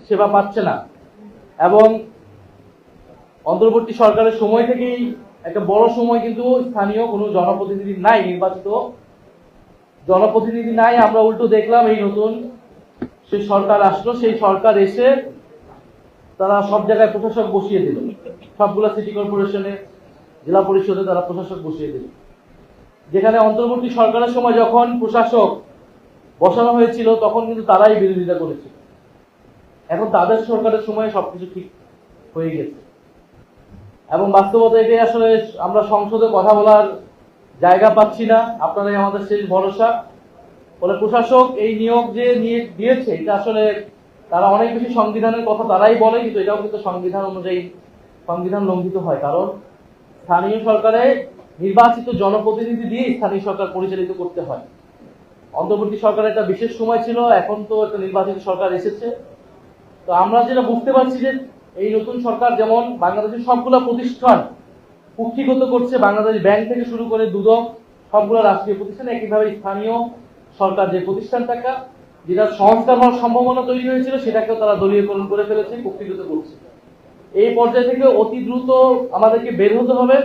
সেবা পাচ্ছে না। এবং অন্তর্বর্তী সরকারের সময় থেকেই একটা বড় সময় কিন্তু স্থানীয় কোনো জনপ্রতিনিধি নাই, নির্বাচিত জনপ্রতিনিধি নাই। আমরা উল্টো দেখলাম এই নতুন সেই সরকার আসলো, সেই সরকার এসে তারা সব জায়গায় প্রশাসক বসিয়ে দিল, সবগুলো সিটি কর্পোরেশনে, জেলা পরিষদে তারা প্রশাসক বসিয়ে দিল। যেখানে অন্তর্বর্তী সরকারের সময় যখন প্রশাসক বসানো হয়েছিল তখন কিন্তু তারাই বিরোধিতা করেছিল। এখন তাদের সরকারের সময় সবকিছু ঠিক হয়ে গেছে এবং বাস্তবতা এটাই। আসলে আমরা সংসদে কথা বলার জায়গা পাচ্ছি না, আপনারাই আমাদের শেষ ভরসা। ফলে প্রশাসক এই নিয়োগ যে দিয়েছে এটা আসলে তারা অনেক বেশি সংবিধানের কথা তারাই বলে, কিন্তু এটাও কিন্তু সংবিধান অনুযায়ী সংবিধান লঙ্ঘিত হয়। কারণ স্থানীয় সরকারে নির্বাচিত জনপ্রতিনিধি দিয়ে স্থানীয় সরকার পরিচালিত করতে হয়। অন্তর্বর্তী সরকারের একটা বিশেষ সময় ছিল, এখন তো একটা নির্বাচিত সরকার এসেছে। তো আমরা যেটা বুঝতে পারছি যে এই নতুন সরকার যেমন বাংলাদেশের সবগুলো প্রতিষ্ঠান কুক্ষিগত করছে, বাংলাদেশ ব্যাংক থেকে শুরু করে দুদক, সবগুলো রাষ্ট্রীয় প্রতিষ্ঠান, একইভাবে স্থানীয় সরকার যে প্রতিষ্ঠানটাকে যেটা সংস্কার হওয়ার সম্ভাবনা তৈরি হয়েছিল সেটাকেও তারা দলীয়করণ করে ফেলেছে, কুক্ষিগত করছে। এই পর্যায় থেকে অতি দ্রুত আমাদেরকে বের হতে হবে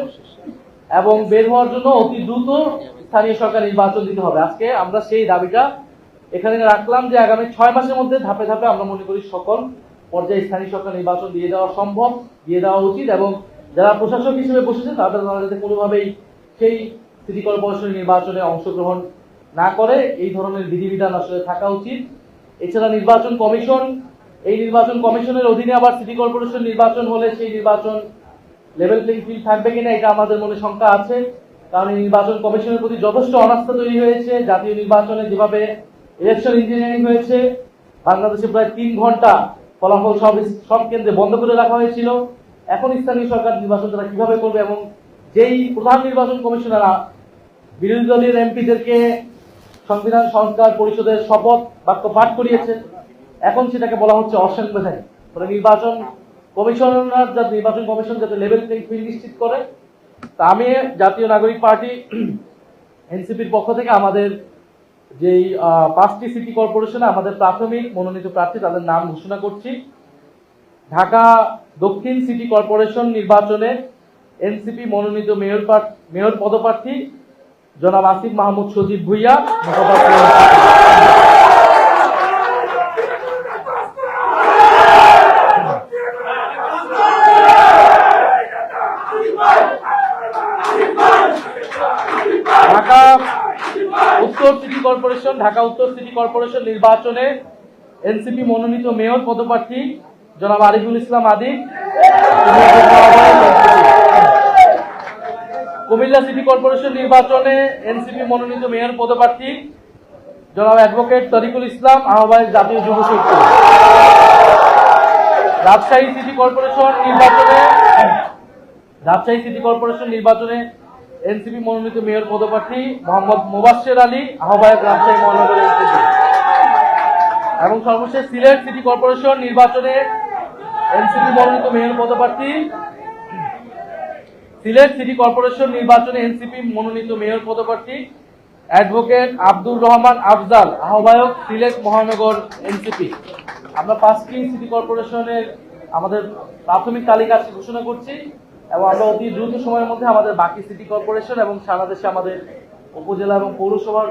এবং বের হওয়ার জন্য অতি দ্রুত স্থানীয় সরকার নির্বাচন দিতে হবে। আজকে আমরা সেই দাবিটা এখানে রাখলাম যে আগামী 6 মাসের মধ্যে ধাপে ধাপে আমরা মনে করি সকল পর্যায়ে স্থানীয় সরকার নির্বাচন দিয়ে দেওয়া সম্ভব, দিয়ে দেওয়া উচিত। এবং যারা প্রশাসক হিসেবে বসেছে তারা যাতে কোনোভাবেই সেই সিটি কর্পোরেশন নির্বাচনে অংশগ্রহণ না করে, এই ধরনের বিধিবিধান আসলে থাকা উচিত। এছাড়া নির্বাচন কমিশন, এই নির্বাচন কমিশনের অধীনে আবার সিটি কর্পোরেশন নির্বাচন হলে সেই নির্বাচন লেভেল প্লেইং ফিল্ড থাকবে কিনা এটা আমাদের মনে শঙ্কা আছে। কারণ এই নির্বাচন কমিশনের প্রতি যথেষ্ট অনাস্থা তৈরি হয়েছে। জাতীয় নির্বাচনে যেভাবে ইলেকশন ইঞ্জিনিয়ারিং হয়েছে, বাংলাদেশে প্রায় 3 ঘন্টা ফলাফল সব কেন্দ্রে বন্ধ করে রাখা হয়েছিল। এখন স্থানীয় সরকার নির্বাচন তারা কিভাবে করবে, এবং যেই প্রধান নির্বাচন কমিশনাররা বিরোধী দলের এমপিদেরকে সংবিধান সংস্কার পরিষদের শপথ বাক্য পাঠ করিয়েছে, এখন সেটাকে বলা হচ্ছে অসাংবিধানিক। ফলে নির্বাচন কমিশন যাতে লেভেল প্লেইং ফিল্ড নিশ্চিত করে। তা আমি জাতীয় নাগরিক পার্টি এনসিপির পক্ষ থেকে আমাদের যেই 5টি সিটি কর্পোরেশনে আমাদের প্রাথমিক মনোনীত প্রার্থী তাদের নাম ঘোষণা করছি। ঢাকা দক্ষিণ সিটি কর্পোরেশন নির্বাচনে এনসিপি মনোনীত মেয়র পদপ্রার্থী জনাব আসিফ মাহমুদ সজীব ভুইয়া। ঢাকা উত্তর সিটি কর্পোরেশন নির্বাচনে এনসিপি মনোনীত মেয়র পদপ্রার্থী জনাব আরিফুল ইসলাম আদিক। কুমিল্লা সিটি কর্পোরেশন নির্বাচনে এনসিপি মনোনীত মেয়র পদপ্রার্থী জনাব অ্যাডভোকেট তরিকুল ইসলাম, আহ্বায়ক জাতীয় যুব শক্তি। রাজশাহী সিটি কর্পোরেশন নির্বাচনে এনসিপি মনোনীত মেয়র পদপ্রার্থী মোহাম্মদ মোবাশ্বের আলী, আহ্বায়ক রাজশাহী মহানগর এনসিপি। এবং সর্বশেষ সিলেট সিটি কর্পোরেশন নির্বাচনে এনসিপি মনোনীত মেয়র পদপ্রার্থী অ্যাডভোকেট আব্দুর রহমান আফজাল, আহ্বায়ক সিলেট মহানগর এনসিপি। আমরা 5টি সিটি কর্পোরেশনের আমাদের প্রাথমিক তালিকা ঘোষণা করছি এবং আমরা অতি দ্রুত সময়ের মধ্যে আমাদের বাকি সিটি কর্পোরেশন এবং সারা দেশে আমাদের উপজেলা এবং পৌরসভার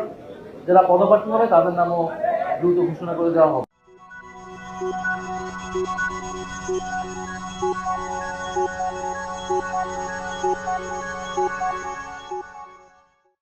যারা পদপ্রার্থী হবে তাদের নামও দ্রুত ঘোষণা করে দেওয়া হবে।